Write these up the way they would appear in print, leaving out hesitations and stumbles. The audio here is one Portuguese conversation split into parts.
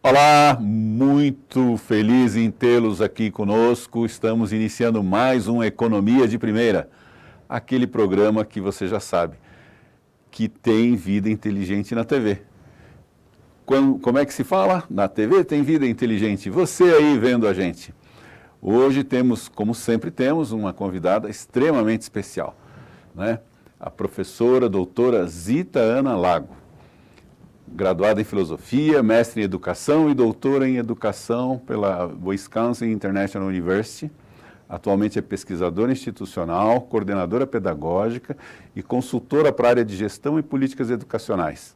Olá, muito feliz em tê-los aqui conosco. Estamos iniciando mais um Economia de Primeira, aquele programa que você já sabe, que tem vida inteligente na TV. Como é que se fala? Na TV tem vida inteligente. Você aí vendo a gente. Hoje temos, como sempre temos, uma convidada extremamente especial, né? A professora doutora Zita Ana Lago, graduada em Filosofia, mestre em Educação e doutora em Educação pela Wisconsin International University. Atualmente é pesquisadora institucional, coordenadora pedagógica e consultora para a área de gestão e políticas educacionais.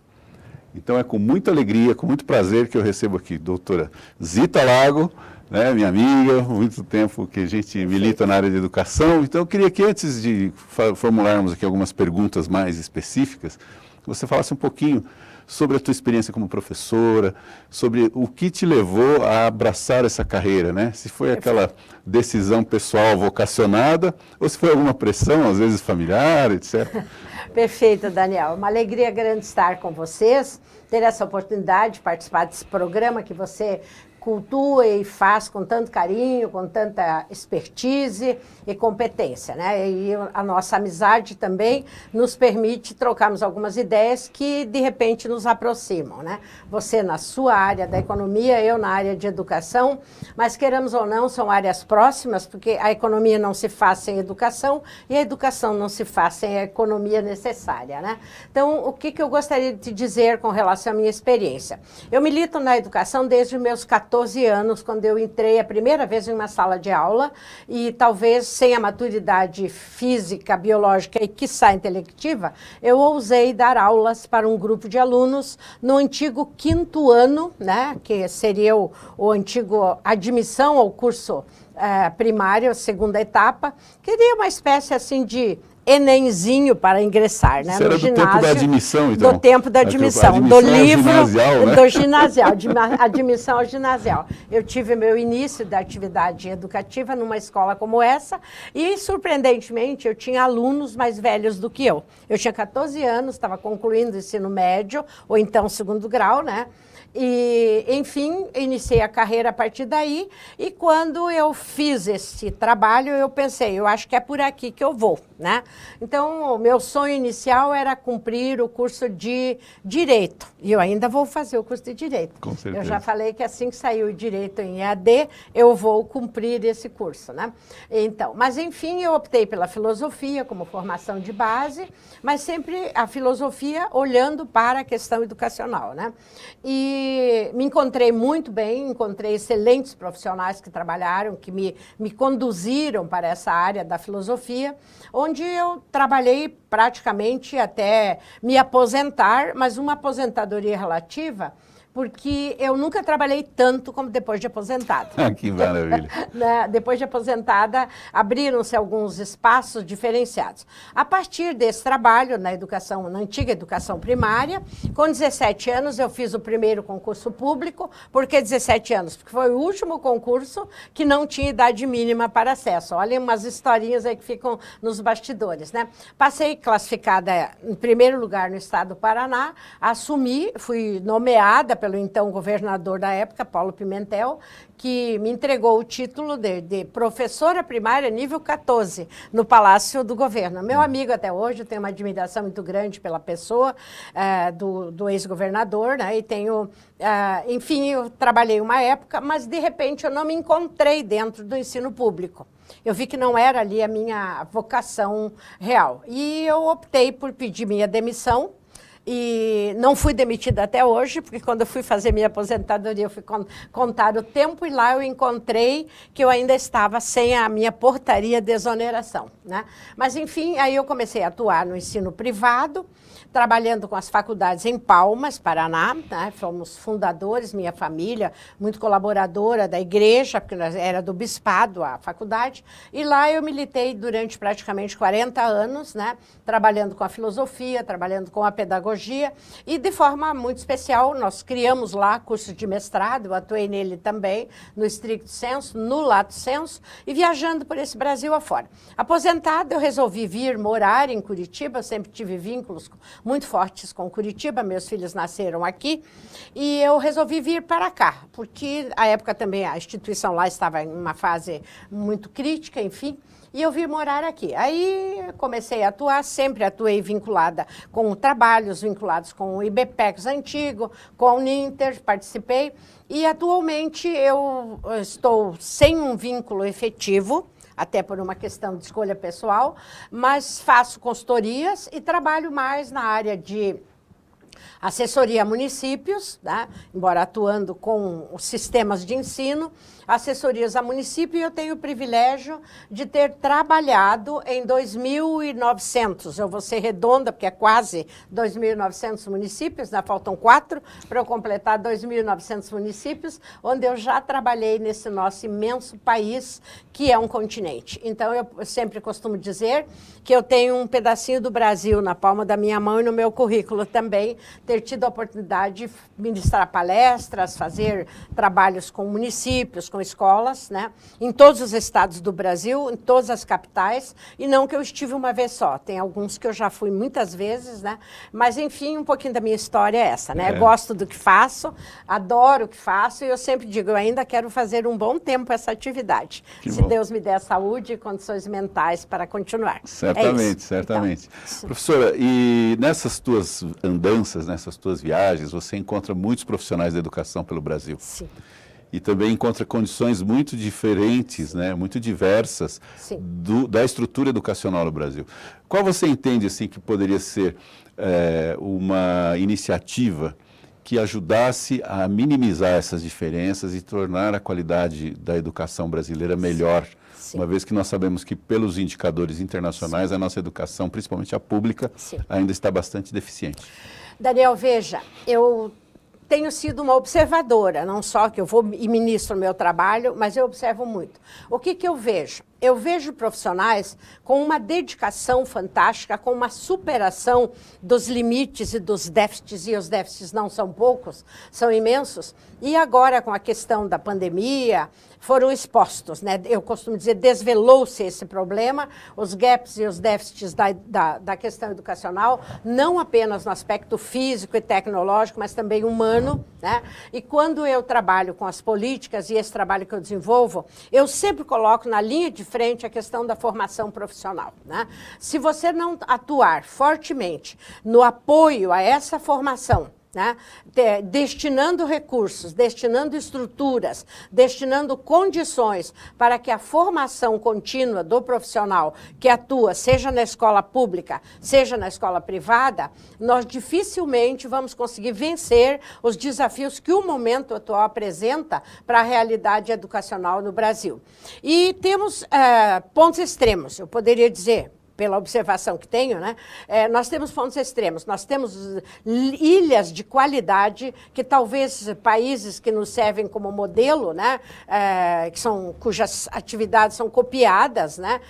Então é com muita alegria, com muito prazer que eu recebo aqui doutora Zita Lago, né, minha amiga, há muito tempo que a gente milita na área de educação. Então eu queria que antes de formularmos aqui algumas perguntas mais específicas, você falasse um pouquinho sobre a tua experiência como professora, sobre o que te levou a abraçar essa carreira, né? Se foi aquela decisão pessoal vocacionada ou se foi alguma pressão, às vezes familiar, etc. Perfeito, Daniel. Uma alegria grande estar com vocês, ter essa oportunidade de participar desse programa que você cultua e faz com tanto carinho, com tanta expertise e competência, né? E a nossa amizade também nos permite trocarmos algumas ideias que, de repente, nos aproximam, né? Você na sua área da economia, eu na área de educação, mas queiramos ou não, são áreas próximas, porque a economia não se faz sem educação e a educação não se faz sem a economia necessária, né? Então, o que eu gostaria de te dizer com relação à minha experiência? Eu milito na educação desde os meus 14 anos, quando eu entrei a primeira vez em uma sala de aula e talvez sem a maturidade física, biológica e quiçá intelectiva, eu ousei dar aulas para um grupo de alunos no antigo 5º ano, né, que seria o antigo admissão ao curso primário, segunda etapa, que seria uma espécie assim de Enemzinho para ingressar, né? Isso era do tempo da admissão, então? Do tempo da admissão, do livro ginasial, né? do ginasial, de admissão ao ginasial. Eu tive meu início da atividade educativa numa escola como essa e, surpreendentemente, eu tinha alunos mais velhos do que eu. Eu tinha 14 anos, estava concluindo o ensino médio, ou então segundo grau, né? E, enfim, iniciei a carreira a partir daí e quando eu fiz esse trabalho, eu pensei, eu acho que é por aqui que eu vou, né? Então, o meu sonho inicial era cumprir o curso de Direito e eu ainda vou fazer o curso de Direito. Com certeza. Eu já falei que assim que sair o Direito em EAD, eu vou cumprir esse curso, né? Então, mas enfim, eu optei pela filosofia como formação de base, mas sempre a filosofia olhando para a questão educacional, né? E me encontrei muito bem, encontrei excelentes profissionais que trabalharam, que me conduziram para essa área da filosofia, onde eu trabalhei praticamente até me aposentar, mas uma aposentadoria relativa, porque eu nunca trabalhei tanto como depois de aposentada. Que maravilha. Depois de aposentada, abriram-se alguns espaços diferenciados. A partir desse trabalho na educação, na antiga educação primária, com 17 anos eu fiz o primeiro concurso público. Por que 17 anos? Porque foi o último concurso que não tinha idade mínima para acesso. Olhem umas historinhas aí que ficam nos bastidores, né? Passei classificada em primeiro lugar no estado do Paraná, assumi, fui nomeada pelo então governador da época, Paulo Pimentel, que me entregou o título de professora primária nível 14 no Palácio do Governo. Meu amigo até hoje, eu tenho uma admiração muito grande pela pessoa do ex-governador, né? E tenho, enfim, eu trabalhei uma época, mas de repente eu não me encontrei dentro do ensino público. Eu vi que não era ali a minha vocação real. E eu optei por pedir minha demissão. E não fui demitida até hoje, porque quando eu fui fazer minha aposentadoria, eu fui contar o tempo e lá eu encontrei que eu ainda estava sem a minha portaria de exoneração, né? Mas, enfim, aí eu comecei a atuar no ensino privado, trabalhando com as faculdades em Palmas, Paraná, né? Fomos fundadores, minha família, muito colaboradora da igreja, porque era do bispado a faculdade, e lá eu militei durante praticamente 40 anos, né? Trabalhando com a filosofia, trabalhando com a pedagogia, pedagogia, e de forma muito especial nós criamos lá curso de mestrado, eu atuei nele também, no estricto senso, no lato senso, e viajando por esse Brasil afora. Aposentada, eu resolvi vir morar em Curitiba, eu sempre tive vínculos muito fortes com Curitiba, meus filhos nasceram aqui, e eu resolvi vir para cá, porque à época também a instituição lá estava em uma fase muito crítica, enfim, e eu vim morar aqui. Aí comecei a atuar, sempre atuei vinculada com trabalhos vinculados com o IBPEX antigo, com a Uninter, participei, e atualmente eu estou sem um vínculo efetivo, até por uma questão de escolha pessoal, mas faço consultorias e trabalho mais na área de assessoria a municípios, né? Embora atuando com os sistemas de ensino, assessorias a município, e eu tenho o privilégio de ter trabalhado em 2.900, eu vou ser redonda, porque é quase 2.900 municípios, né? Faltam 4 para eu completar 2.900 municípios, onde eu já trabalhei nesse nosso imenso país, que é um continente. Então, eu sempre costumo dizer que eu tenho um pedacinho do Brasil na palma da minha mão e no meu currículo também, ter tido a oportunidade de ministrar palestras, fazer trabalhos com municípios, com escolas, né, em todos os estados do Brasil, em todas as capitais, e não que eu estive uma vez só, tem alguns que eu já fui muitas vezes, né, mas enfim, um pouquinho da minha história é essa, né, gosto do que faço, adoro o que faço, e eu sempre digo, eu ainda quero fazer um bom tempo essa atividade, se Deus me der saúde e condições mentais para continuar. Certamente, certamente. Então, professora, e nessas tuas andanças, nessas tuas viagens, você encontra muitos profissionais da educação pelo Brasil. Sim. E também encontra condições muito diferentes, né, muito diversas da estrutura educacional no Brasil. Qual você entende assim, que poderia ser uma iniciativa que ajudasse a minimizar essas diferenças e tornar a qualidade da educação brasileira melhor? Sim. Uma vez que nós sabemos que, pelos indicadores internacionais, a nossa educação, principalmente a pública, ainda está bastante deficiente. Daniel, veja, eu tenho sido uma observadora, não só que eu vou e ministro o meu trabalho, mas eu observo muito. O que eu vejo? Eu vejo profissionais com uma dedicação fantástica, com uma superação dos limites e dos déficits, e os déficits não são poucos, são imensos, e agora com a questão da pandemia, foram expostos, né? Eu costumo dizer, desvelou-se esse problema, os gaps e os déficits da questão educacional, não apenas no aspecto físico e tecnológico, mas também humano, né? E quando eu trabalho com as políticas e esse trabalho que eu desenvolvo, eu sempre coloco na linha de frente a questão da formação profissional, né? Se você não atuar fortemente no apoio a essa formação, né, destinando recursos, destinando estruturas, destinando condições para que a formação contínua do profissional que atua, seja na escola pública, seja na escola privada, nós dificilmente vamos conseguir vencer os desafios que o momento atual apresenta para a realidade educacional no Brasil. E temos pontos extremos, eu poderia dizer, pela observação que tenho, né, nós temos pontos extremos, nós temos ilhas de qualidade que talvez países que nos servem como modelo, né, cujas atividades são copiadas, né,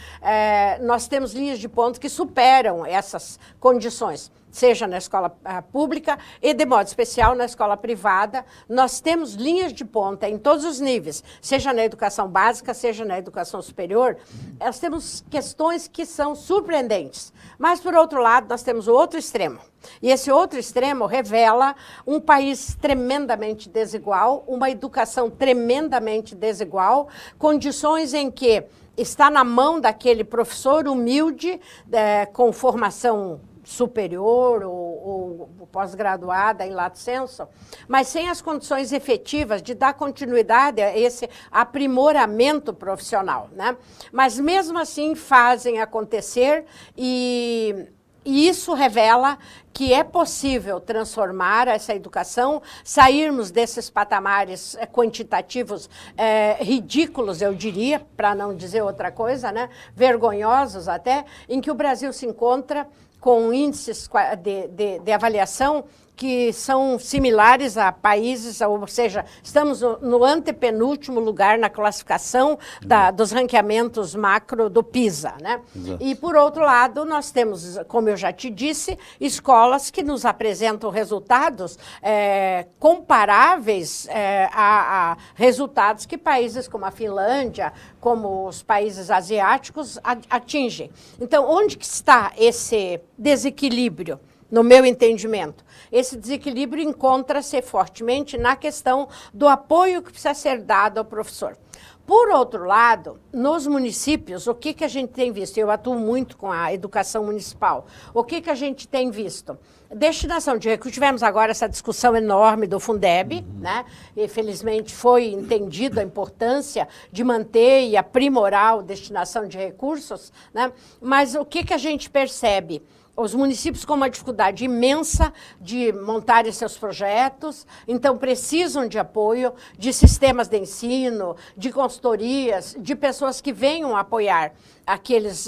nós temos linhas de ponto que superam essas condições, seja na escola pública e, de modo especial, na escola privada. Nós temos linhas de ponta em todos os níveis, seja na educação básica, seja na educação superior. Nós temos questões que são surpreendentes. Mas, por outro lado, nós temos o outro extremo. E esse outro extremo revela um país tremendamente desigual, uma educação tremendamente desigual, condições em que está na mão daquele professor humilde, com formação superior ou pós-graduada em lato sensu, mas sem as condições efetivas de dar continuidade a esse aprimoramento profissional, né? Mas mesmo assim fazem acontecer e isso revela que é possível transformar essa educação, sairmos desses patamares quantitativos ridículos, eu diria, para não dizer outra coisa, né? Vergonhosos até, em que o Brasil se encontra com índices de avaliação que são similares a países, ou seja, estamos no antepenúltimo lugar na classificação dos ranqueamentos macro do PISA, né? E, por outro lado, nós temos, como eu já te disse, escolas que nos apresentam resultados comparáveis a resultados que países como a Finlândia, como os países asiáticos atingem. Então, onde que está esse desequilíbrio? No meu entendimento, esse desequilíbrio encontra-se fortemente na questão do apoio que precisa ser dado ao professor. Por outro lado, nos municípios, o que a gente tem visto? Eu atuo muito com a educação municipal. O que a gente tem visto? Destinação de recursos. Tivemos agora essa discussão enorme do Fundeb, né? E, felizmente, foi entendido a importância de manter e aprimorar a destinação de recursos, né? Mas o que a gente percebe? Os municípios com uma dificuldade imensa de montarem seus projetos, então precisam de apoio, de sistemas de ensino, de consultorias, de pessoas que venham apoiar aqueles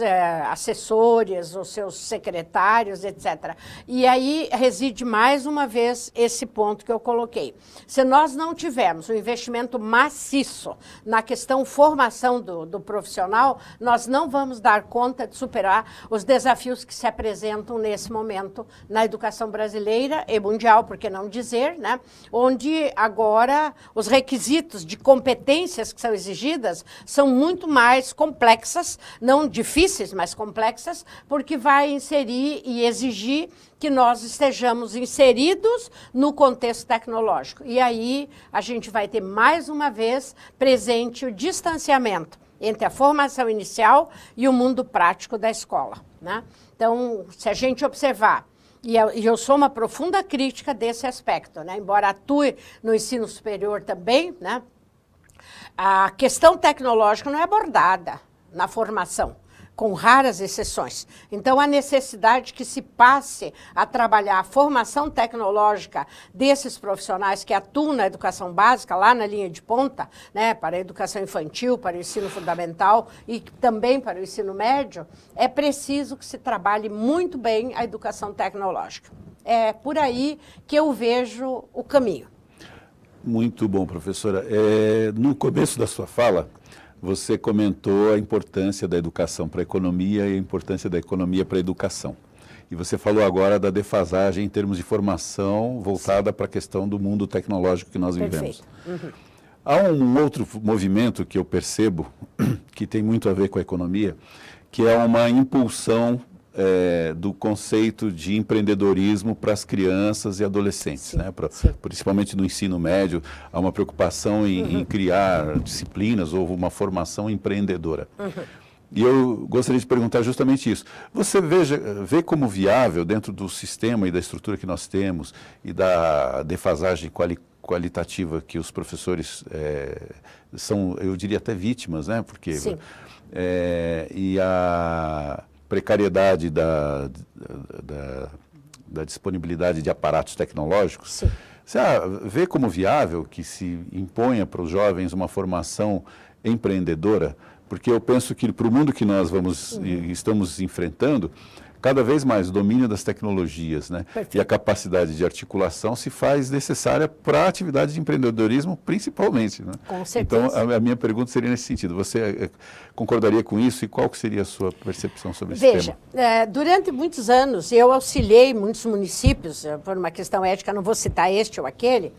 assessores, os seus secretários, etc. E aí reside mais uma vez esse ponto que eu coloquei. Se nós não tivermos um investimento maciço na questão formação do profissional, nós não vamos dar conta de superar os desafios que se apresentam nesse momento na educação brasileira e mundial, por que não dizer, né? Onde agora os requisitos de competências que são exigidas são muito mais complexas, não difíceis, mas complexas, porque vai inserir e exigir que nós estejamos inseridos no contexto tecnológico. E aí a gente vai ter mais uma vez presente o distanciamento entre a formação inicial e o mundo prático da escola, né? Então, se a gente observar, e eu sou uma profunda crítica desse aspecto, né? Embora atue no ensino superior também, né? A questão tecnológica não é abordada na formação, com raras exceções. Então, a necessidade que se passe a trabalhar a formação tecnológica desses profissionais que atuam na educação básica, lá na linha de ponta, né, para a educação infantil, para o ensino fundamental e também para o ensino médio, é preciso que se trabalhe muito bem a educação tecnológica. É por aí que eu vejo o caminho. Muito bom, professora. No começo da sua fala, você comentou a importância da educação para a economia e a importância da economia para a educação. E você falou agora da defasagem em termos de formação voltada para a questão do mundo tecnológico que nós vivemos. Há um outro movimento que eu percebo, que tem muito a ver com a economia, que é uma impulsão do conceito de empreendedorismo para as crianças e adolescentes, né? Principalmente no ensino médio, há uma preocupação em criar disciplinas ou uma formação empreendedora. E eu gostaria de perguntar justamente isso. Você vê como viável, dentro do sistema e da estrutura que nós temos, e da defasagem qualitativa que os professores são, eu diria até vítimas, né? Porque, e a precariedade da disponibilidade de aparatos tecnológicos, você vê como viável que se imponha para os jovens uma formação empreendedora? Porque eu penso que para o mundo que nós estamos enfrentando, cada vez mais o domínio das tecnologias, né, e a capacidade de articulação se faz necessária para a atividade de empreendedorismo, principalmente, né? Com certeza. Então, a minha pergunta seria nesse sentido. Você concordaria com isso e qual que seria a sua percepção sobre esse tema? Veja, durante muitos anos eu auxiliei muitos municípios, por uma questão ética, não vou citar este ou aquele,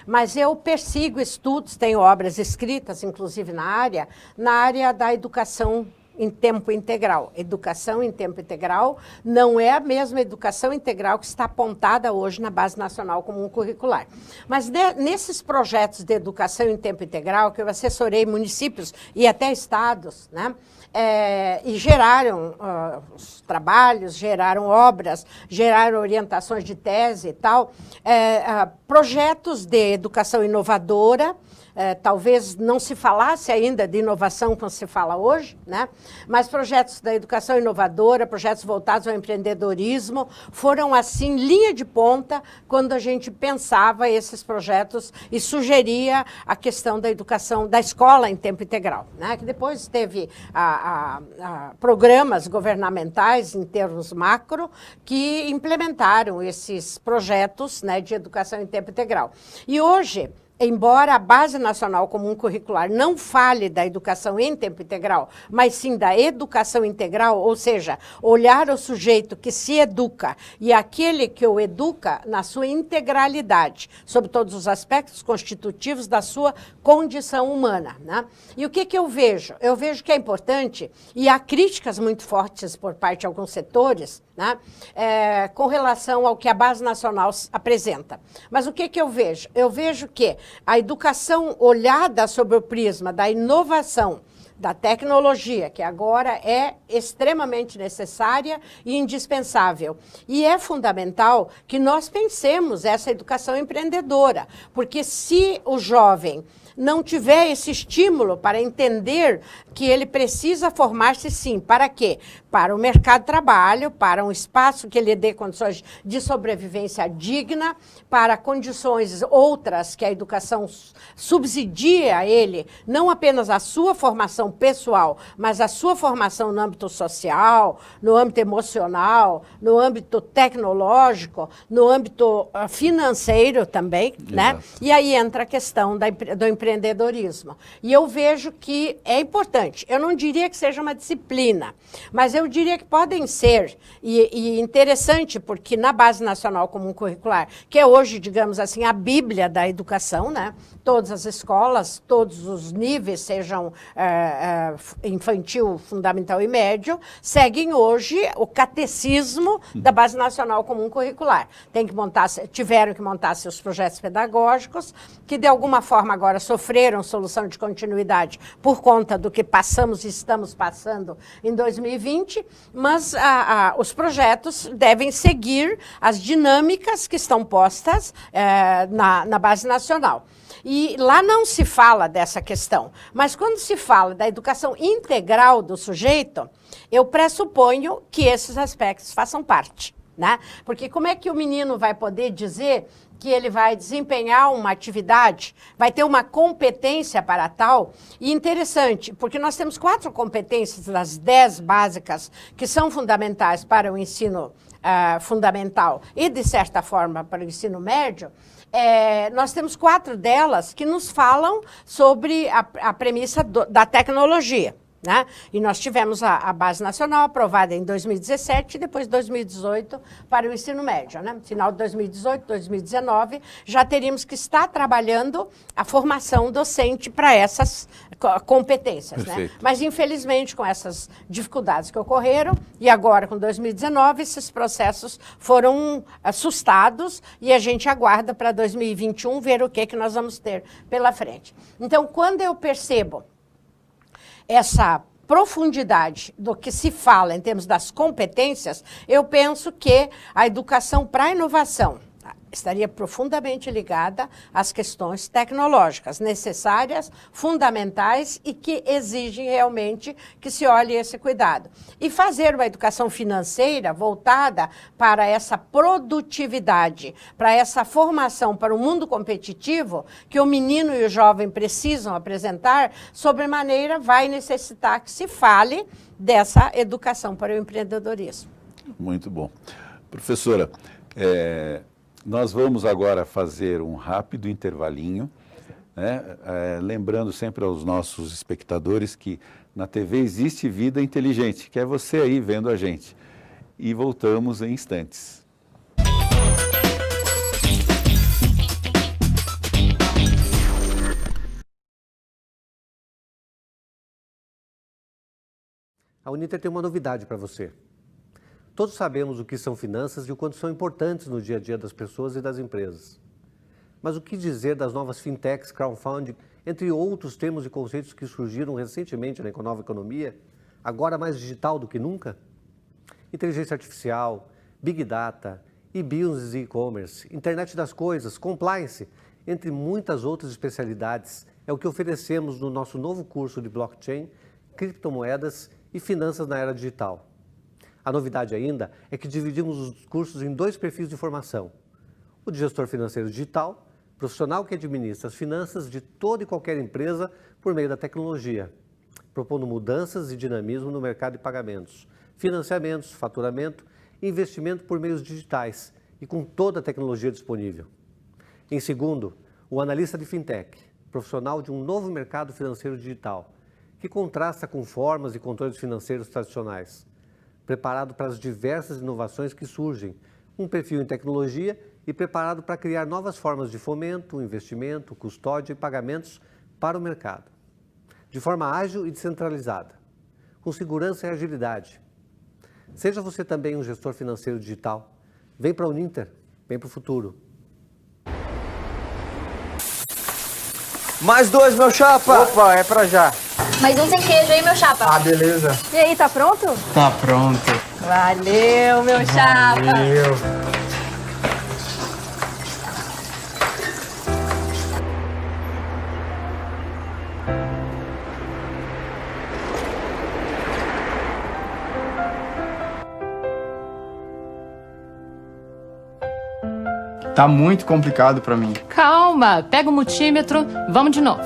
mas eu persigo estudos, tenho obras escritas, inclusive na área da educação em tempo integral. Educação em tempo integral não é a mesma educação integral que está apontada hoje na Base Nacional Comum Curricular. Mas nesses projetos de educação em tempo integral, que eu assessorei municípios e até estados, né? E geraram os trabalhos, geraram obras, geraram orientações de tese e tal, projetos de educação inovadora. Talvez não se falasse ainda de inovação como se fala hoje, né? Mas projetos da educação inovadora, projetos voltados ao empreendedorismo, foram, assim, linha de ponta quando a gente pensava esses projetos e sugeria a questão da educação, da escola em tempo integral, né? Que depois teve programas governamentais em termos macro que implementaram esses projetos, né, de educação em tempo integral. E hoje, embora a Base Nacional Comum Curricular não fale da educação em tempo integral, mas sim da educação integral, ou seja, olhar o sujeito que se educa e aquele que o educa na sua integralidade, sob todos os aspectos constitutivos da sua condição humana, né? E o que eu vejo? Eu vejo que é importante, e há críticas muito fortes por parte de alguns setores, né, com relação ao que a Base Nacional apresenta. Mas o que eu vejo? Eu vejo que a educação olhada sobre o prisma da inovação, da tecnologia, que agora é extremamente necessária e indispensável. E é fundamental que nós pensemos essa educação empreendedora, porque se o jovem não tiver esse estímulo para entender que ele precisa formar-se sim, para quê? Para o mercado de trabalho, para um espaço que lhe dê condições de sobrevivência digna, para condições outras que a educação subsidia a ele, não apenas a sua formação pessoal, mas a sua formação no âmbito social, no âmbito emocional, no âmbito tecnológico, no âmbito financeiro também, né? E aí entra a questão do empreendedorismo. E eu vejo que é importante. Eu não diria que seja uma disciplina, mas eu diria que podem ser, e interessante, porque na Base Nacional Comum Curricular, que é hoje, digamos assim, a bíblia da educação, né? Todas as escolas, todos os níveis, sejam infantil, fundamental e médio, seguem hoje o catecismo da Base Nacional Comum Curricular. Tiveram que montar seus projetos pedagógicos, que de alguma forma agora sofreram solução de continuidade por conta do que passamos e estamos passando em 2020, mas os projetos devem seguir as dinâmicas que estão postas na Base Nacional. E lá não se fala dessa questão, mas quando se fala da educação integral do sujeito, eu pressuponho que esses aspectos façam parte, né? Porque como é que o menino vai poder dizer que ele vai desempenhar uma atividade, vai ter uma competência para tal? E interessante, porque nós temos 4 competências das 10 básicas que são fundamentais para o ensino fundamental e, de certa forma, para o ensino médio. Nós temos 4 delas que nos falam sobre a premissa da tecnologia, né? E nós tivemos a Base Nacional aprovada em 2017 e depois 2018 para o ensino médio, né? Final de 2018, 2019, já teríamos que estar trabalhando a formação docente para essas competências, né? Mas, infelizmente, com essas dificuldades que ocorreram, e agora com 2019, esses processos foram assustados e a gente aguarda para 2021 ver o que nós vamos ter pela frente. Então, quando eu percebo essa profundidade do que se fala em termos das competências, eu penso que a educação para a inovação estaria profundamente ligada às questões tecnológicas necessárias, fundamentais e que exigem realmente que se olhe esse cuidado. E fazer uma educação financeira voltada para essa produtividade, para essa formação para o mundo competitivo que o menino e o jovem precisam apresentar, sobremaneira vai necessitar que se fale dessa educação para o empreendedorismo. Muito bom. Professora, nós vamos agora fazer um rápido intervalinho, né? Lembrando sempre aos nossos espectadores que na TV existe vida inteligente, que é você aí vendo a gente. E voltamos em instantes. A Uniter tem uma novidade para você. Todos sabemos o que são finanças e o quanto são importantes no dia a dia das pessoas e das empresas. Mas o que dizer das novas fintechs, crowdfunding, entre outros termos e conceitos que surgiram recentemente na nova economia, agora mais digital do que nunca? Inteligência artificial, Big Data, e-business e e-commerce, internet das coisas, compliance, entre muitas outras especialidades, é o que oferecemos no nosso novo curso de blockchain, criptomoedas e finanças na era digital. A novidade ainda é que dividimos os cursos em 2 perfis de formação. O de gestor financeiro digital, profissional que administra as finanças de toda e qualquer empresa por meio da tecnologia, propondo mudanças e dinamismo no mercado de pagamentos, financiamentos, faturamento e investimento por meios digitais e com toda a tecnologia disponível. Em segundo, o analista de fintech, profissional de um novo mercado financeiro digital, que contrasta com formas e controles financeiros tradicionais, preparado para as diversas inovações que surgem, um perfil em tecnologia e preparado para criar novas formas de fomento, investimento, custódia e pagamentos para o mercado. De forma ágil e descentralizada, com segurança e agilidade. Seja você também um gestor financeiro digital. Vem para a Uninter, vem para o futuro. Mais 2, meu chapa! Opa, é pra já. Mais um sem queijo, hein, meu chapa? Ah, beleza. E aí, tá pronto? Tá pronto. Valeu, meu chapa. Valeu. Tá muito complicado pra mim. Calma, pega o multímetro, vamos de novo.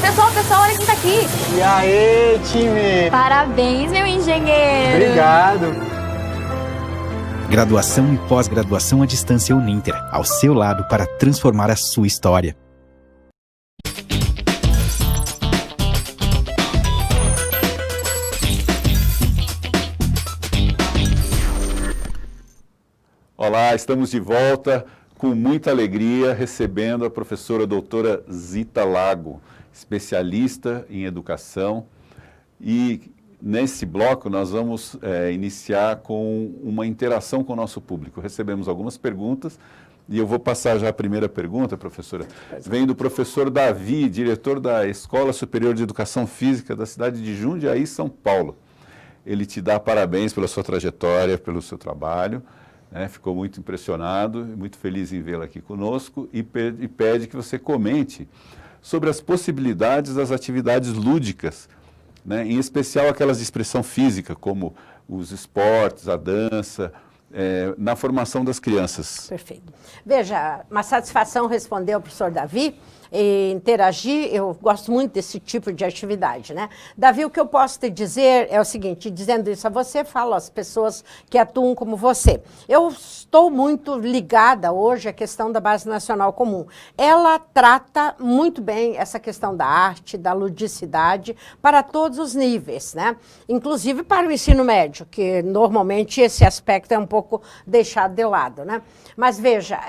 Pessoal, olha quem tá aqui. E aí, time? Parabéns, meu engenheiro. Obrigado. Graduação e pós-graduação à distância Uninter, ao seu lado para transformar a sua história. Olá, estamos de volta com muita alegria recebendo a professora doutora Zita Lago, especialista em educação. E nesse bloco nós vamos iniciar com uma interação com o nosso público. Recebemos algumas perguntas e eu vou passar já a primeira pergunta, professora. Vem do professor Davi, diretor da Escola Superior de Educação Física da cidade de Jundiaí, São Paulo. Ele te dá parabéns pela sua trajetória, pelo seu trabalho. Ficou muito impressionado, muito feliz em vê-la aqui conosco e pede que você comente sobre as possibilidades das atividades lúdicas, em especial aquelas de expressão física, como os esportes, a dança, na formação das crianças. Perfeito. Veja, uma satisfação responder ao professor Davi e interagir. Eu gosto muito desse tipo de atividade, né? Davi, o que eu posso te dizer é o seguinte, dizendo isso a você, falo às pessoas que atuam como você. Eu estou muito ligada hoje à questão da Base Nacional Comum. Ela trata muito bem essa questão da arte, da ludicidade, para todos os níveis, né? Inclusive para o ensino médio, que normalmente esse aspecto é um pouco deixado de lado, né? Mas veja,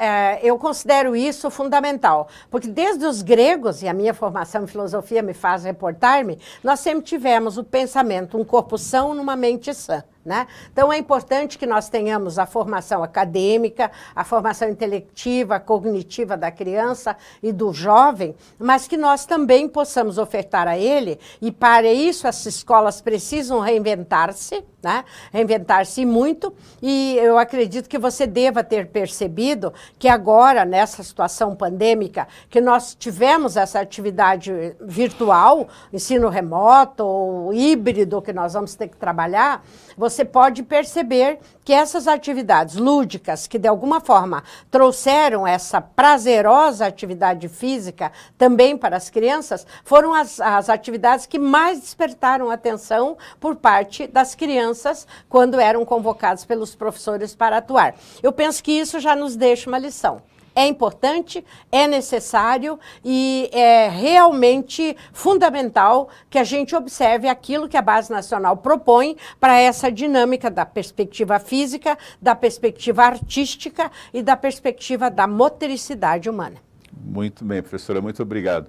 eu considero isso fundamental, porque desde os gregos, e a minha formação em filosofia me faz reportar-me, nós sempre tivemos o pensamento, um corpo são numa mente sã. Né? Então, é importante que nós tenhamos a formação acadêmica, a formação intelectiva, cognitiva da criança e do jovem, mas que nós também possamos ofertar a ele, e para isso as escolas precisam reinventar-se, né? Reinventar-se muito, e eu acredito que você deva ter percebido que agora, nessa situação pandêmica, que nós tivemos essa atividade virtual, ensino remoto ou híbrido que nós vamos ter que trabalhar, você pode perceber que essas atividades lúdicas, que de alguma forma trouxeram essa prazerosa atividade física também para as crianças, foram as atividades que mais despertaram atenção por parte das crianças quando eram convocados pelos professores para atuar. Eu penso que isso já nos deixa uma lição. É importante, é necessário e é realmente fundamental que a gente observe aquilo que a Base Nacional propõe para essa dinâmica da perspectiva física, da perspectiva artística e da perspectiva da motricidade humana. Muito bem, professora, muito obrigado.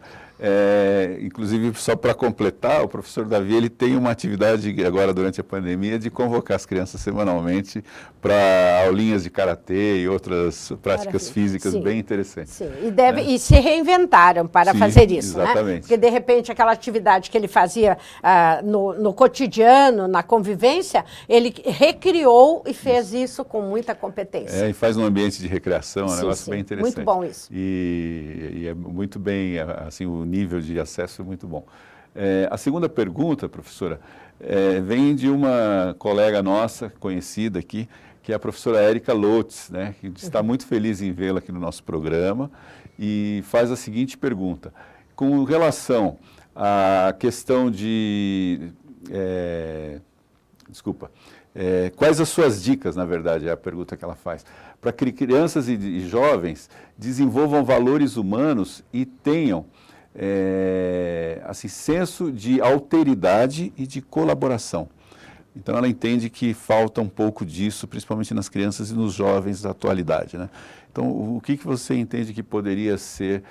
Inclusive, só para completar, o professor Davi ele tem uma atividade agora durante a pandemia de convocar as crianças semanalmente para aulinhas de karatê e outras práticas físicas Sim. bem interessantes. Sim, e se reinventaram para Sim, fazer isso, exatamente. né? Porque, de repente, aquela atividade que ele fazia no cotidiano, na convivência, ele recriou e fez isso com muita competência. E faz num ambiente de recreação, é um negócio bem interessante. Muito bom isso. E é muito bem, assim, o nível de acesso é muito bom. A segunda pergunta, professora, vem de uma colega nossa, conhecida aqui, que é a professora Érica Lotz, né, que está muito feliz em vê-la aqui no nosso programa, e faz a seguinte pergunta. Com relação à questão de... quais as suas dicas, na verdade, é a pergunta que ela faz, para que crianças e jovens desenvolvam valores humanos e tenham assim, senso de alteridade e de colaboração. Então ela entende que falta um pouco disso, principalmente nas crianças e nos jovens da atualidade, né? Então o que você entende que poderia ser,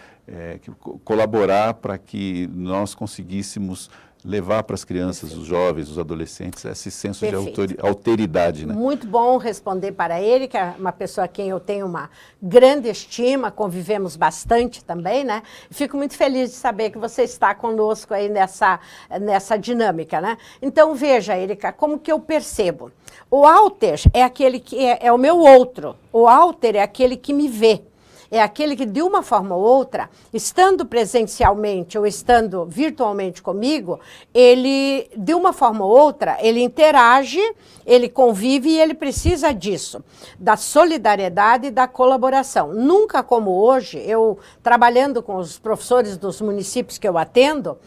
colaborar para que nós conseguíssemos levar para as crianças, os jovens, os adolescentes, esse senso de alteridade, né? Muito bom responder para ele, que é uma pessoa a quem eu tenho uma grande estima, convivemos bastante também, né? Fico muito feliz de saber que você está conosco aí nessa dinâmica, né? Então, veja, Érica, como que eu percebo? O alter é aquele que é o meu outro, o alter é aquele que me vê. É aquele que, de uma forma ou outra, estando presencialmente ou estando virtualmente comigo, ele, de uma forma ou outra, ele interage, ele convive e ele precisa disso, da solidariedade e da colaboração. Nunca como hoje, eu trabalhando com os professores dos municípios que eu atendo,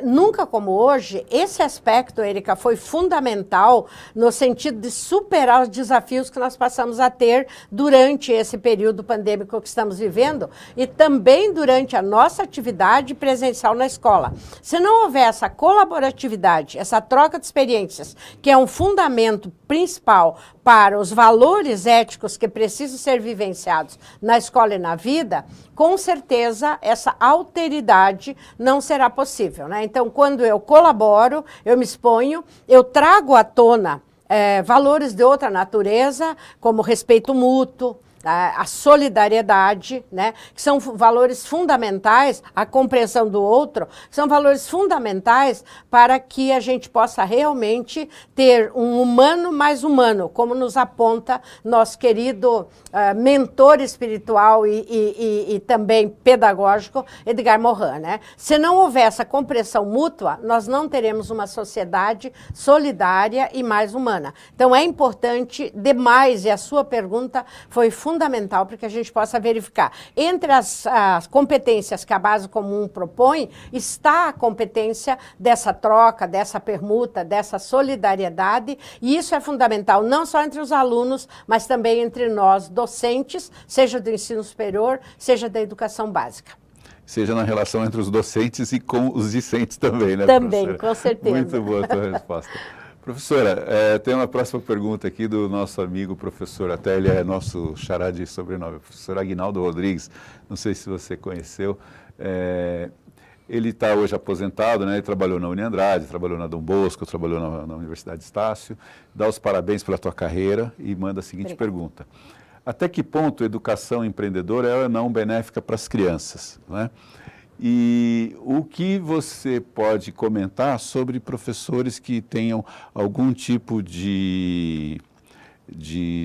nunca como hoje, esse aspecto, Érica, foi fundamental no sentido de superar os desafios que nós passamos a ter durante esse período pandêmico que estamos vivendo e também durante a nossa atividade presencial na escola. Se não houver essa colaboratividade, essa troca de experiências, que é um fundamento principal para os valores éticos que precisam ser vivenciados na escola e na vida, com certeza essa alteridade não será possível, né? Então, quando eu colaboro, eu me exponho, eu trago à tona valores de outra natureza, como respeito mútuo, a solidariedade, né, que são valores fundamentais, a compreensão do outro, que são valores fundamentais para que a gente possa realmente ter um humano mais humano, como nos aponta nosso querido mentor espiritual e também pedagógico, Edgar Morin, né? Se não houver essa compreensão mútua, nós não teremos uma sociedade solidária e mais humana. Então é importante demais, e a sua pergunta foi fundamental para que a gente possa verificar. Entre as competências que a base comum propõe, está a competência dessa troca, dessa permuta, dessa solidariedade, e isso é fundamental não só entre os alunos, mas também entre nós, docentes, seja do ensino superior, seja da educação básica. Seja na relação entre os docentes e com os discentes também, né, também, professora? Com certeza. Muito boa a tua resposta. Professora, tem uma próxima pergunta aqui do nosso amigo professor, até ele é nosso xará de sobrenome, professor Aguinaldo Rodrigues, não sei se você conheceu, ele está hoje aposentado, né? Ele trabalhou na Uniandrade, trabalhou na Dom Bosco, trabalhou na Universidade de Estácio, dá os parabéns pela tua carreira e manda a seguinte pergunta. Até que ponto a educação empreendedora é ou não benéfica para as crianças, né? E o que você pode comentar sobre professores que tenham algum tipo de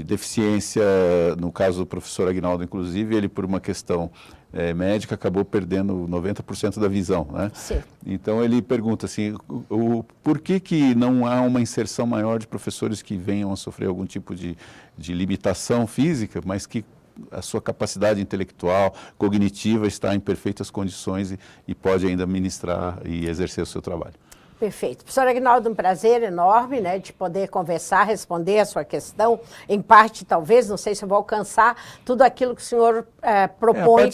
deficiência, no caso do professor Aguinaldo, inclusive, ele por uma questão médica acabou perdendo 90% da visão, né? Sim. Então ele pergunta assim, por que não há uma inserção maior de professores que venham a sofrer algum tipo de limitação física, mas que a sua capacidade intelectual, cognitiva está em perfeitas condições e pode ainda ministrar e exercer o seu trabalho. Perfeito. Professor Aguinaldo, um prazer enorme, né, de poder conversar, responder a sua questão, em parte, talvez, não sei se eu vou alcançar tudo aquilo que o senhor propõe.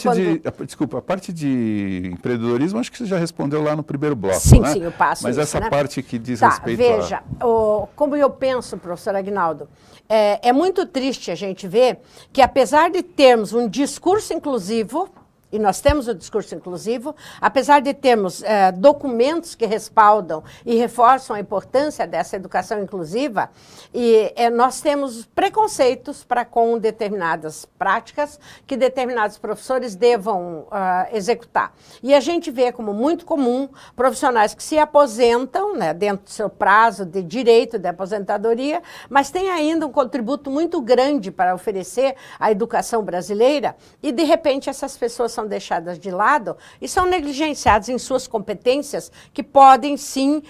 Desculpa, a parte de empreendedorismo, acho que você já respondeu lá no primeiro bloco, sim, né? Sim, eu passo Mas isso, essa né? parte que diz respeito a... Veja, como eu penso, professor Aguinaldo, é muito triste a gente ver que, apesar de termos um discurso inclusivo, e nós temos o discurso inclusivo, apesar de termos documentos que respaldam e reforçam a importância dessa educação inclusiva, nós temos preconceitos para com determinadas práticas que determinados professores devam executar. E a gente vê como muito comum profissionais que se aposentam, né, dentro do seu prazo de direito de aposentadoria, mas têm ainda um contributo muito grande para oferecer à educação brasileira e, de repente, essas pessoas são deixadas de lado e são negligenciadas em suas competências que podem, sim,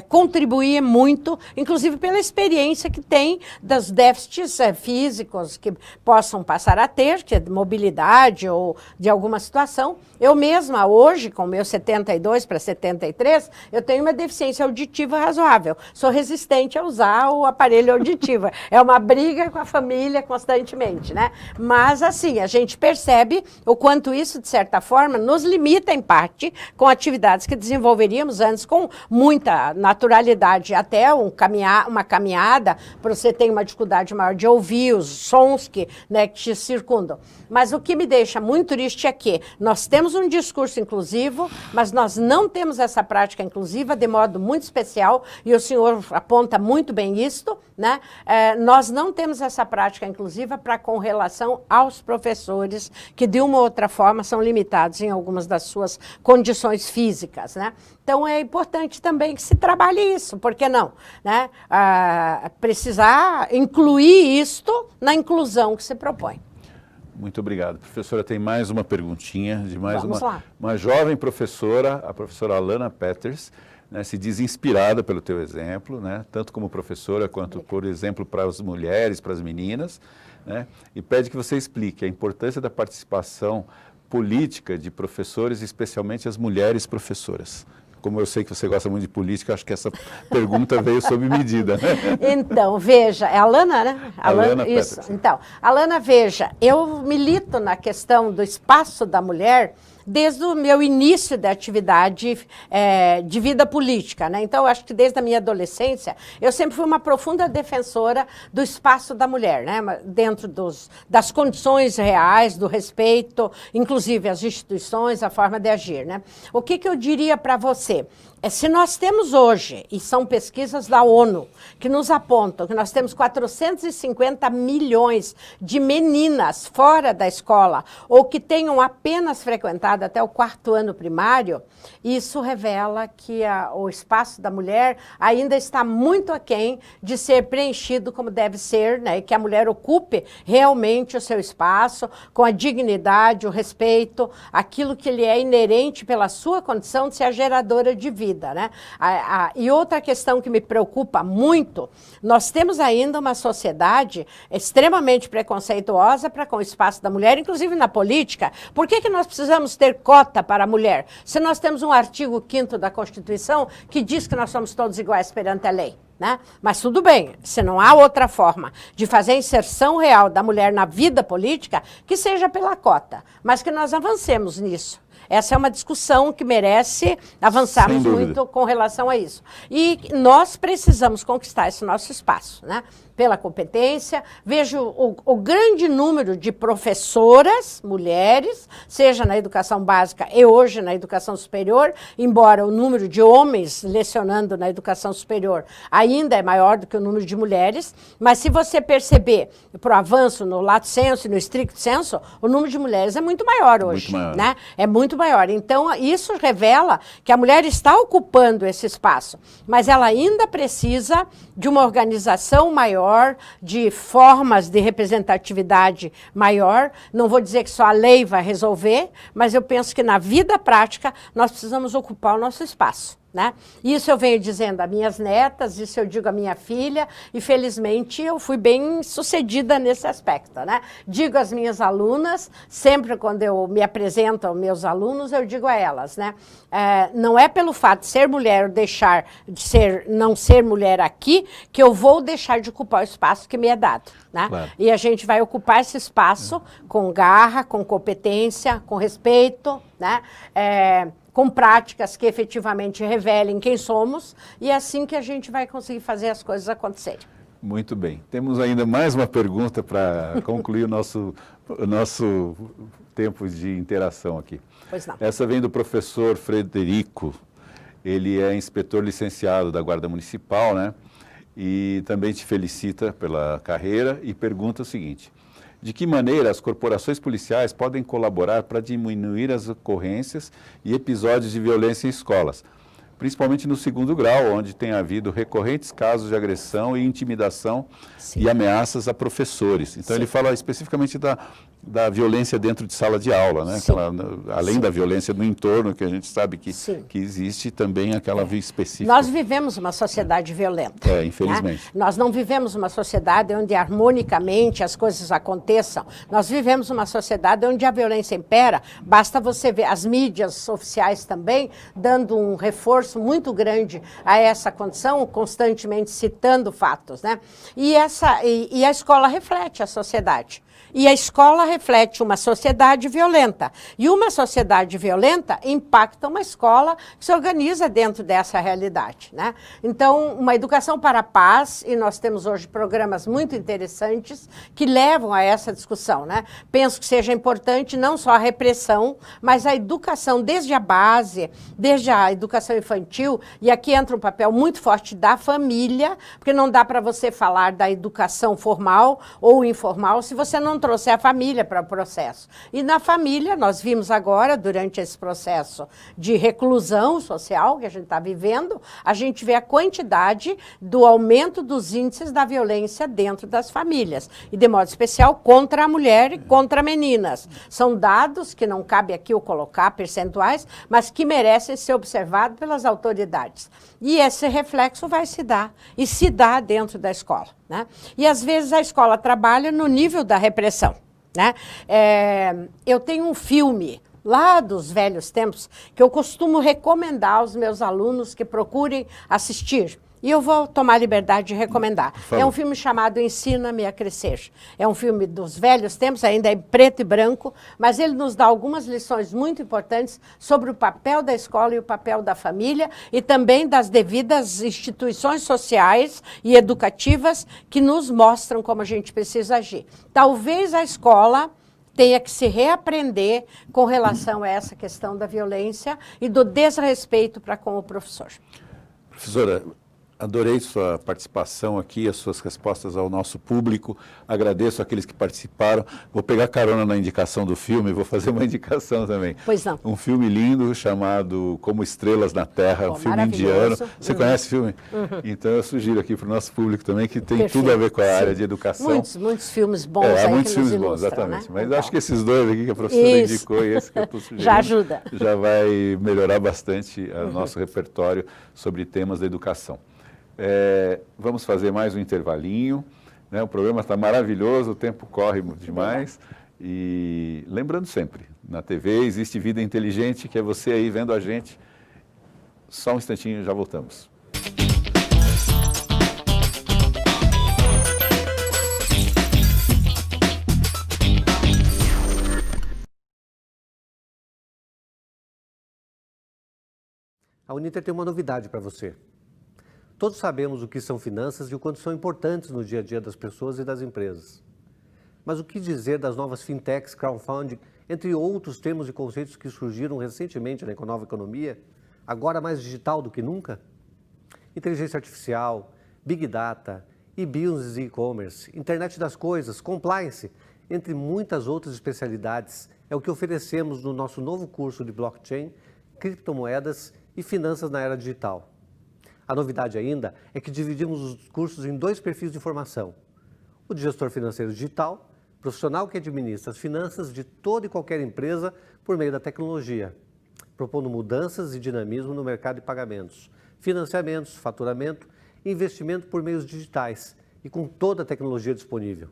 contribuir muito, inclusive pela experiência que tem dos déficits físicos que possam passar a ter, que é de mobilidade ou de alguma situação. Eu mesma, hoje, com meus 72 para 73, eu tenho uma deficiência auditiva razoável. Sou resistente a usar o aparelho auditivo. É uma briga com a família constantemente, né? Mas, assim, a gente percebe o quanto isso, de certa forma, nos limita, em parte, com atividades que desenvolveríamos antes com muita naturalidade, até uma caminhada, para você ter uma dificuldade maior de ouvir os sons que te circundam. Mas o que me deixa muito triste é que nós temos um discurso inclusivo, mas nós não temos essa prática inclusiva de modo muito especial, e o senhor aponta muito bem isto, né? Nós não temos essa prática inclusiva com relação aos professores, que de uma ou outra forma são limitados em algumas das suas condições físicas, né? Então é importante também que se trabalhe isso, por que não? Né? Precisar incluir isto na inclusão que se propõe. Muito obrigado. Professora, tem mais uma perguntinha de mais lá. Uma jovem professora, a professora Alana Peters, né, se diz inspirada pelo teu exemplo, né, tanto como professora quanto, por exemplo, para as mulheres, para as meninas, né, e pede que você explique a importância da participação política de professores, especialmente as mulheres professoras. Como eu sei que você gosta muito de política, acho que essa pergunta veio sob medida, né? Então, veja, é a Alana, né? Alana isso. Peters. Então, Alana, veja, eu milito na questão do espaço da mulher desde o meu início da atividade de vida política, né? Então, eu acho que desde a minha adolescência, eu sempre fui uma profunda defensora do espaço da mulher, né? Dentro das condições reais, do respeito, inclusive às instituições, a forma de agir, né? O que eu diria para você? Se nós temos hoje, e são pesquisas da ONU, que nos apontam que nós temos 450 milhões de meninas fora da escola, ou que tenham apenas frequentado até o 4º ano primário, isso revela que o espaço da mulher ainda está muito aquém de ser preenchido como deve ser, né? E que a mulher ocupe realmente o seu espaço, com a dignidade, o respeito, aquilo que lhe é inerente pela sua condição de ser a geradora de vida. Né? E outra questão que me preocupa muito, nós temos ainda uma sociedade extremamente preconceituosa para com o espaço da mulher, inclusive na política. Por que nós precisamos ter cota para a mulher? Se nós temos um artigo 5º da Constituição que diz que nós somos todos iguais perante a lei. Né? Mas tudo bem, se não há outra forma de fazer a inserção real da mulher na vida política, que seja pela cota, mas que nós avancemos nisso. Essa é uma discussão que merece avançarmos muito com relação a isso. E nós precisamos conquistar esse nosso espaço, né? Pela competência. Vejo o grande número de professoras, mulheres, seja na educação básica e hoje na educação superior, embora o número de homens lecionando na educação superior ainda é maior do que o número de mulheres, mas se você perceber para o avanço no lato sensu e no stricto sensu, o número de mulheres é muito maior hoje. Muito maior. Né? É muito maior. Então, isso revela que a mulher está ocupando esse espaço, mas ela ainda precisa de uma organização maior, de formas de representatividade maior. Não vou dizer que só a lei vai resolver, mas eu penso que na vida prática nós precisamos ocupar o nosso espaço. Né? Isso eu venho dizendo às minhas netas, isso eu digo à minha filha, e felizmente eu fui bem sucedida nesse aspecto. Né? Digo às minhas alunas, sempre quando eu me apresento aos meus alunos, eu digo a elas, né? Não é pelo fato de ser mulher ou deixar de não ser mulher aqui, que eu vou deixar de ocupar o espaço que me é dado. Né? Claro. E a gente vai ocupar esse espaço com garra, com competência, com respeito, né? Com práticas que efetivamente revelem quem somos, e é assim que a gente vai conseguir fazer as coisas acontecerem. Muito bem. Temos ainda mais uma pergunta para concluir o nosso tempo de interação aqui. Pois não. Essa vem do professor Frederico. Ele é inspetor licenciado da Guarda Municipal, né? E também te felicita pela carreira e pergunta o seguinte: de que maneira as corporações policiais podem colaborar para diminuir as ocorrências e episódios de violência em escolas, principalmente no segundo grau, onde tem havido recorrentes casos de agressão e intimidação e ameaças a professores. Então, ele fala especificamente da violência dentro de sala de aula, né? Além da violência no entorno, que a gente sabe que existe também aquela via específica. Nós vivemos uma sociedade violenta. Infelizmente. Né? Nós não vivemos uma sociedade onde harmonicamente as coisas aconteçam. Nós vivemos uma sociedade onde a violência impera. Basta você ver as mídias oficiais também dando um reforço muito grande a essa condição, constantemente citando fatos, né? E a escola reflete a sociedade. E a escola reflete uma sociedade violenta. E uma sociedade violenta impacta uma escola que se organiza dentro dessa realidade, né? Então, uma educação para a paz, e nós temos hoje programas muito interessantes que levam a essa discussão, né? Penso que seja importante não só a repressão, mas a educação desde a base, desde a educação infantil, e aqui entra um papel muito forte da família, porque não dá para você falar da educação formal ou informal se você não trouxer a família para o processo. E na família, nós vimos agora, durante esse processo de reclusão social que a gente está vivendo, a gente vê a quantidade do aumento dos índices da violência dentro das famílias, e de modo especial contra a mulher e contra meninas. São dados que não cabe aqui eu colocar percentuais, mas que merecem ser observados pelas autoridades. E esse reflexo vai se dar, e se dá dentro da escola, né? E às vezes a escola trabalha no nível da repressão, né? Eu tenho um filme lá dos velhos tempos que eu costumo recomendar aos meus alunos que procurem assistir. E eu vou tomar a liberdade de recomendar. É um filme chamado Ensina-me a Crescer. É um filme dos velhos tempos, ainda é em preto e branco, mas ele nos dá algumas lições muito importantes sobre o papel da escola e o papel da família, e também das devidas instituições sociais e educativas que nos mostram como a gente precisa agir. Talvez a escola tenha que se reaprender com relação a essa questão da violência e do desrespeito para com o professor. Professora, adorei sua participação aqui, as suas respostas ao nosso público. Agradeço àqueles que participaram. Vou pegar carona na indicação do filme, vou fazer uma indicação também. Pois não. Um filme lindo chamado Como Estrelas na Terra, um filme indiano. Você conhece o filme? Então eu sugiro aqui para o nosso público também, que tem tudo a ver com a área de educação. Muitos filmes bons aí muitos que nos filmes ilustram, bons, exatamente. Né? Mas então, acho que esses dois aqui que a professora indicou e esse que eu estou sugerindo já ajuda. Já vai melhorar bastante o nosso repertório sobre temas da educação. Vamos fazer mais um intervalinho, né? O programa está maravilhoso, o tempo corre demais. E lembrando sempre, na TV existe Vida Inteligente, que é você aí vendo a gente. Só um instantinho, já voltamos. A Uninter tem uma novidade para você. Todos sabemos o que são finanças e o quanto são importantes no dia a dia das pessoas e das empresas. Mas o que dizer das novas fintechs, crowdfunding, entre outros termos e conceitos que surgiram recentemente na nova economia, agora mais digital do que nunca? Inteligência artificial, Big Data, e-business e e-commerce, internet das coisas, compliance, entre muitas outras especialidades, é o que oferecemos no nosso novo curso de blockchain, criptomoedas e finanças na era digital. A novidade ainda é que dividimos os cursos em 2 perfis de formação. O de gestor financeiro digital, profissional que administra as finanças de toda e qualquer empresa por meio da tecnologia, propondo mudanças e dinamismo no mercado de pagamentos, financiamentos, faturamento e investimento por meios digitais e com toda a tecnologia disponível.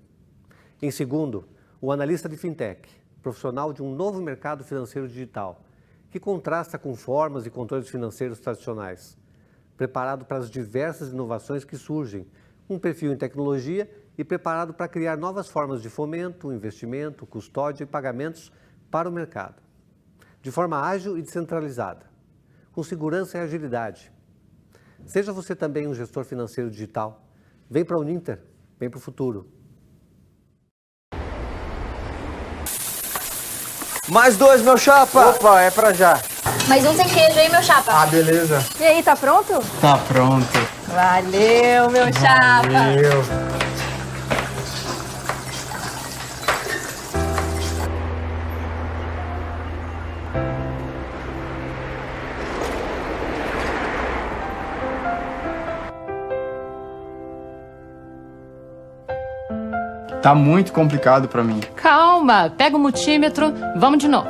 Em segundo, o analista de fintech, profissional de um novo mercado financeiro digital, que contrasta com formas e controles financeiros tradicionais, preparado para as diversas inovações que surgem, um perfil em tecnologia e preparado para criar novas formas de fomento, investimento, custódia e pagamentos para o mercado, de forma ágil e descentralizada, com segurança e agilidade. Seja você também um gestor financeiro digital, Vem para a Uninter, vem para o futuro. Mais 2, meu chapa! Opa, é pra já. Mais um sem queijo, hein, meu chapa? Ah, beleza. E aí, tá pronto? Tá pronto. Valeu, meu chapa. Valeu. Tá muito complicado pra mim. Calma, pega o multímetro, vamos de novo.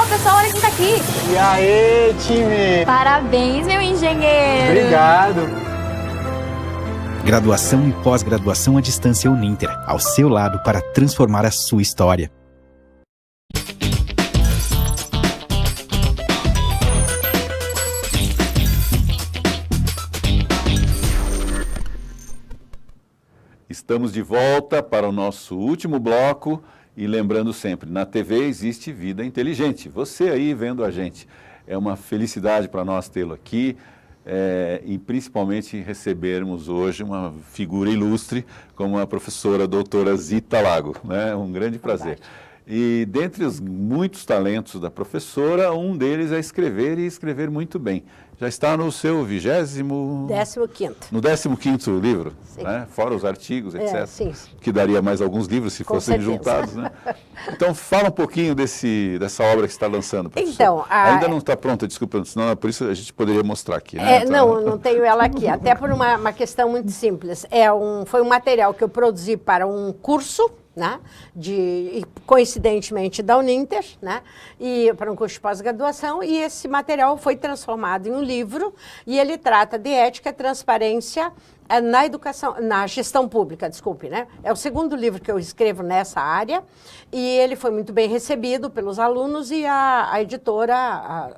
Pessoal, olha quem tá aqui. E aí, time? Parabéns, meu engenheiro. Obrigado. Graduação e pós-graduação à distância Uninter, ao seu lado para transformar a sua história. Estamos de volta para o nosso último bloco e lembrando sempre, na TV existe vida inteligente. Você aí vendo a gente, é uma felicidade para nós tê-lo aqui. E principalmente recebermos hoje uma figura ilustre como a professora doutora Zita Lago, né? Um grande prazer. E dentre os muitos talentos da professora, um deles é escrever e escrever muito bem. Já está no seu 15º. No 15º livro, né? Fora os artigos, etc. Sim. Que daria mais alguns livros se Com fossem certeza. juntados, né? Então fala um pouquinho dessa obra que está lançando, professor. Então, ainda não está pronta, desculpa, senão por isso a gente poderia mostrar aqui, né? Não tenho ela aqui, até por uma questão muito simples. Foi um material que eu produzi para um curso, né, coincidentemente da Uninter, né, e para um curso de pós-graduação, e esse material foi transformado em um livro, e ele trata de ética e transparência na educação, na gestão pública, desculpe, né? É o segundo livro que eu escrevo nessa área, e ele foi muito bem recebido pelos alunos, e a editora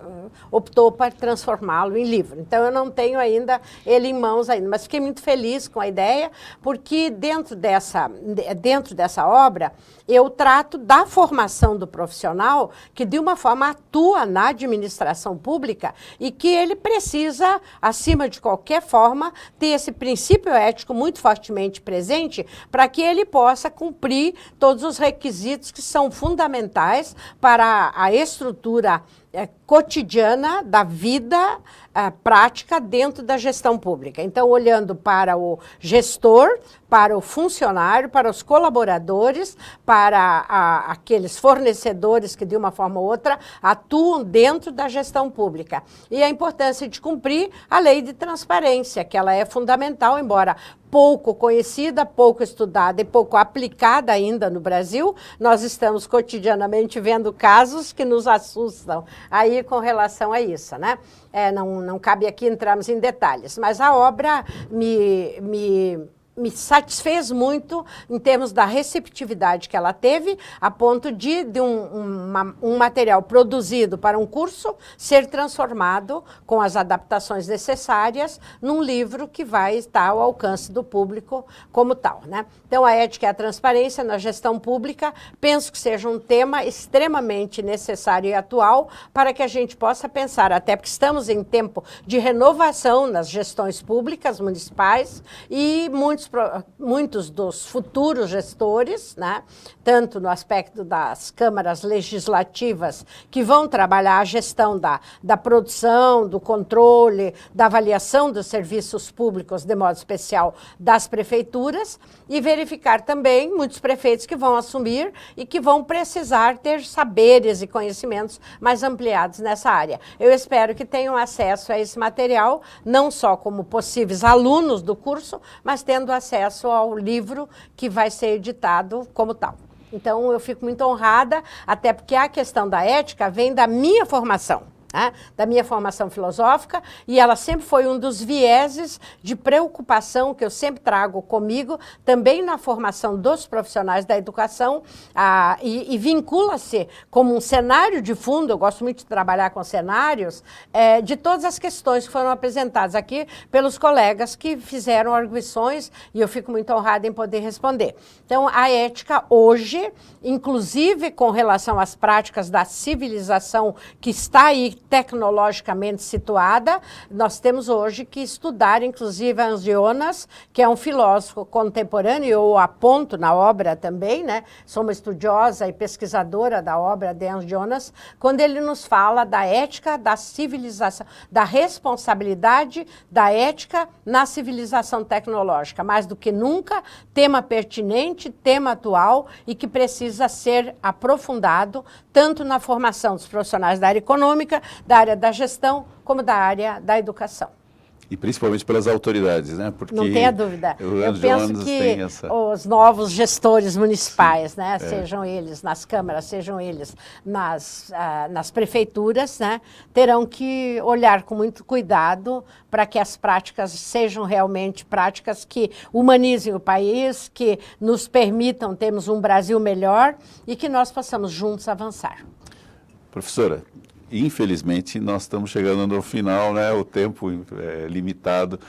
optou por transformá-lo em livro. Então, eu não tenho ainda ele em mãos ainda, mas fiquei muito feliz com a ideia, porque dentro dessa obra, eu trato da formação do profissional que, de uma forma, atua na administração pública e que ele precisa, acima de qualquer forma, ter esse princípio ético muito fortemente presente para que ele possa cumprir todos os requisitos que são fundamentais para a estrutura cotidiana da vida prática dentro da gestão pública. Então, olhando para o gestor, para o funcionário, para os colaboradores, para aqueles fornecedores que, de uma forma ou outra, atuam dentro da gestão pública. E a importância de cumprir a lei de transparência, que ela é fundamental, embora pouco conhecida, pouco estudada e pouco aplicada ainda no Brasil. Nós estamos cotidianamente vendo casos que nos assustam aí com relação a isso, né? Não cabe aqui entrarmos em detalhes, mas a obra me satisfez muito em termos da receptividade que ela teve, a ponto de um material produzido para um curso ser transformado, com as adaptações necessárias, num livro que vai estar ao alcance do público como tal, né? Então, a ética e a transparência na gestão pública, penso que seja um tema extremamente necessário e atual para que a gente possa pensar, até porque estamos em tempo de renovação nas gestões públicas municipais e muitos dos futuros gestores, né, tanto no aspecto das câmaras legislativas, que vão trabalhar a gestão da produção, do controle, da avaliação dos serviços públicos, de modo especial das prefeituras, e verificar também muitos prefeitos que vão assumir e que vão precisar ter saberes e conhecimentos mais ampliados nessa área. Eu espero que tenham acesso a esse material, não só como possíveis alunos do curso, mas tendo acesso ao livro que vai ser editado como tal. Então, eu fico muito honrada, até porque a questão da ética vem da minha formação. né, da minha formação filosófica, e ela sempre foi um dos vieses de preocupação que eu sempre trago comigo, também na formação dos profissionais da educação, e vincula-se como um cenário de fundo, eu gosto muito de trabalhar com cenários, de todas as questões que foram apresentadas aqui pelos colegas que fizeram arguições, e eu fico muito honrada em poder responder. Então, a ética hoje, inclusive com relação às práticas da civilização que está aí tecnologicamente situada, nós temos hoje que estudar, inclusive, Hans Jonas, que é um filósofo contemporâneo, eu aponto na obra também, né? Sou uma estudiosa e pesquisadora da obra de Hans Jonas, quando ele nos fala da ética da civilização, da responsabilidade da ética na civilização tecnológica, mais do que nunca, tema pertinente, tema atual e que precisa ser aprofundado tanto na formação dos profissionais da área econômica, da área da gestão, como da área da educação. E principalmente pelas autoridades, né? Porque não tenha dúvida. Eu penso que os novos gestores municipais, né, sejam eles nas câmaras, sejam eles nas prefeituras, né, terão que olhar com muito cuidado para que as práticas sejam realmente práticas que humanizem o país, que nos permitam termos um Brasil melhor e que nós possamos juntos avançar. Professora, infelizmente, nós estamos chegando no final, né? O tempo é limitado,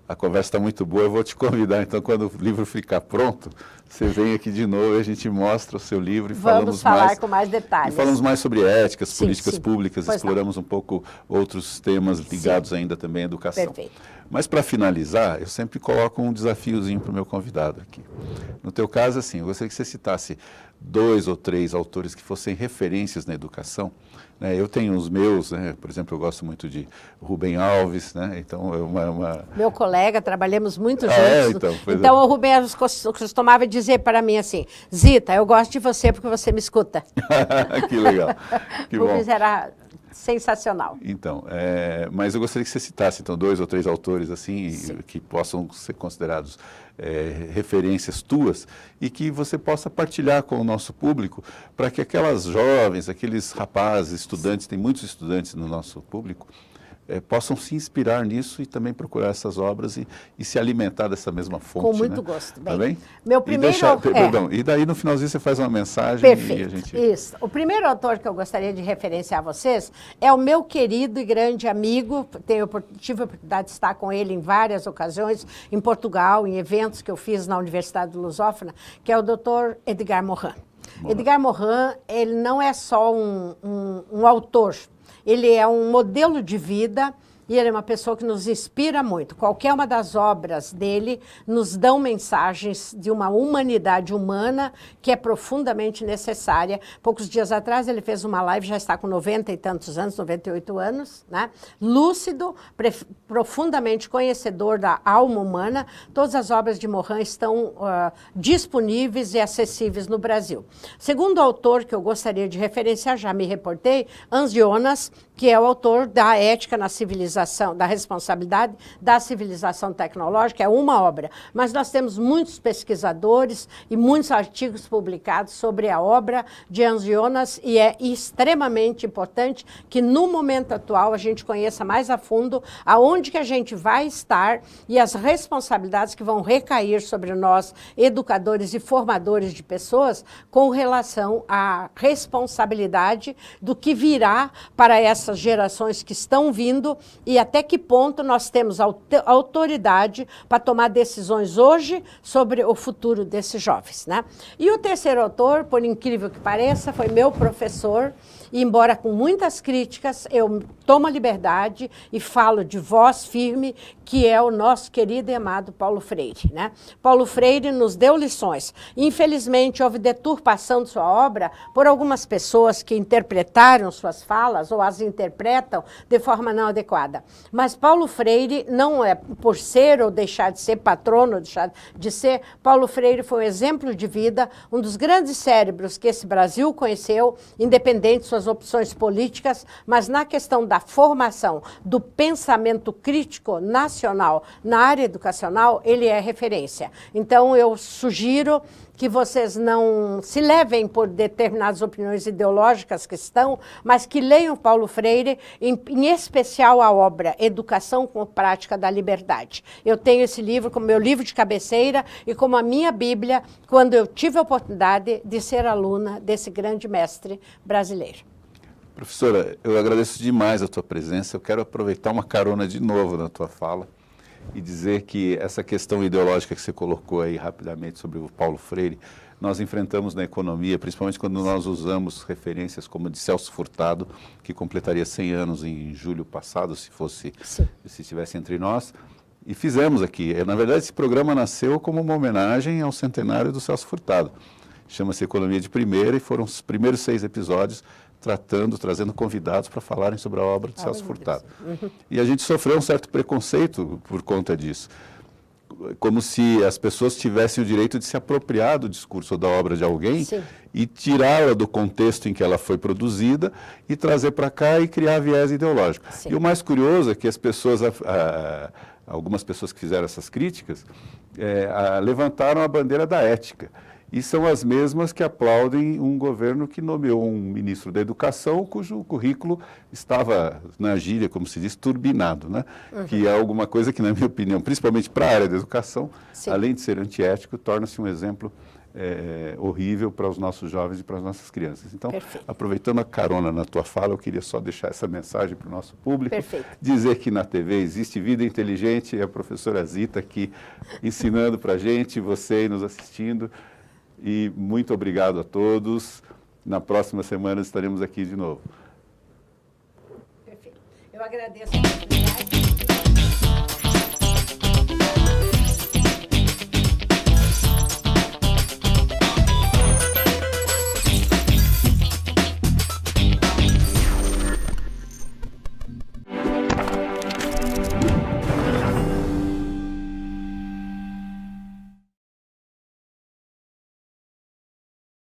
a conversa está muito boa. Eu vou te convidar, então, quando o livro ficar pronto, você vem aqui de novo e a gente mostra o seu livro e vamos falar com mais detalhes. E falamos mais sobre éticas, sim, políticas públicas, pois exploramos um pouco outros temas ligados ainda também à educação. Perfeito. Mas, para finalizar, eu sempre coloco um desafiozinho para o meu convidado aqui. No teu caso, assim, eu gostaria que você citasse 2 ou 3 autores que fossem referências na educação. Né? Eu tenho os meus, né? Por exemplo, eu gosto muito de Rubem Alves, né? Então, Meu colega, trabalhamos muito juntos. Então, o Rubem Alves costumava dizer para mim assim, Zita, eu gosto de você porque você me escuta. Que legal, que bom. Rubens era sensacional. Então, mas eu gostaria que você citasse, então, 2 ou 3 autores, assim, que possam ser considerados referências tuas e que você possa partilhar com o nosso público para que aquelas jovens, aqueles rapazes, estudantes, tem muitos estudantes no nosso público, possam se inspirar nisso e também procurar essas obras e se alimentar dessa mesma fonte. Com muito né? gosto. Tá bem? Meu primeiro... E daí no finalzinho você faz uma mensagem. Perfeito, e a gente... isso. O primeiro autor que eu gostaria de referenciar a vocês é o meu querido e grande amigo, tive a oportunidade de estar com ele em várias ocasiões, em Portugal, em eventos que eu fiz na Universidade Lusófona, que é o Dr. Edgar Morin. Edgar Morin, ele não é só um autor, ele é um modelo de vida e ele é uma pessoa que nos inspira muito. Qualquer uma das obras dele nos dão mensagens de uma humanidade humana que é profundamente necessária. Poucos dias atrás ele fez uma live, já está com 90 e tantos anos, 98 anos, né? Lúcido, profundamente conhecedor da alma humana. Todas as obras de Morin estão disponíveis e acessíveis no Brasil. Segundo autor que eu gostaria de referenciar, já me reportei, Hans Jonas, que é o autor da Ética na Civilização, da Responsabilidade da Civilização Tecnológica, é uma obra. Mas nós temos muitos pesquisadores e muitos artigos publicados sobre a obra de Hans Jonas e é extremamente importante que no momento atual a gente conheça mais a fundo aonde que a gente vai estar e as responsabilidades que vão recair sobre nós, educadores e formadores de pessoas, com relação à responsabilidade do que virá para essas gerações que estão vindo e até que ponto nós temos autoridade para tomar decisões hoje sobre o futuro desses jovens, né? E o terceiro autor, por incrível que pareça, foi meu professor, e embora com muitas críticas, eu tomo a liberdade e falo de voz firme, que é o nosso querido e amado Paulo Freire, né? Paulo Freire nos deu lições. Infelizmente, houve deturpação de sua obra por algumas pessoas que interpretaram suas falas ou as interpretam de forma não adequada. Mas Paulo Freire não é por ser ou deixar de ser patrono, deixar de ser, Paulo Freire foi um exemplo de vida, um dos grandes cérebros que esse Brasil conheceu, independente de suas opções políticas, mas na questão da formação do pensamento crítico nacional na área educacional, ele é referência. Então, eu sugiro que vocês não se levem por determinadas opiniões ideológicas que estão, mas que leiam Paulo Freire, em especial a obra Educação com Prática da Liberdade. Eu tenho esse livro como meu livro de cabeceira e como a minha Bíblia, quando eu tive a oportunidade de ser aluna desse grande mestre brasileiro. Professora, eu agradeço demais a tua presença. Eu quero aproveitar uma carona de novo na tua fala e dizer que essa questão ideológica que você colocou aí rapidamente sobre o Paulo Freire, nós enfrentamos na economia, principalmente quando nós usamos referências como a de Celso Furtado, que completaria 100 anos em julho passado, se estivesse entre nós, e fizemos aqui. Na verdade, esse programa nasceu como uma homenagem ao centenário do Celso Furtado. Chama-se Economia de Primeira e foram os primeiros 6 episódios trazendo convidados para falarem sobre a obra de Celso Furtado. E a gente sofreu um certo preconceito por conta disso, como se as pessoas tivessem o direito de se apropriar do discurso ou da obra de alguém e tirá-la do contexto em que ela foi produzida e trazer para cá e criar viés ideológico. E o mais curioso é que as pessoas, algumas pessoas que fizeram essas críticas, levantaram a bandeira da ética. E são as mesmas que aplaudem um governo que nomeou um ministro da Educação cujo currículo estava, na gíria, como se diz, turbinado, né? Que é alguma coisa que, na minha opinião, principalmente para a área da educação, além de ser antiético, torna-se um exemplo horrível para os nossos jovens e para as nossas crianças. Então, aproveitando a carona na tua fala, eu queria só deixar essa mensagem para o nosso público, dizer que na TV existe vida inteligente, e a professora Zita aqui ensinando para a gente, você aí nos assistindo. E muito obrigado a todos. Na próxima semana estaremos aqui de novo. Perfeito. Eu agradeço a oportunidade.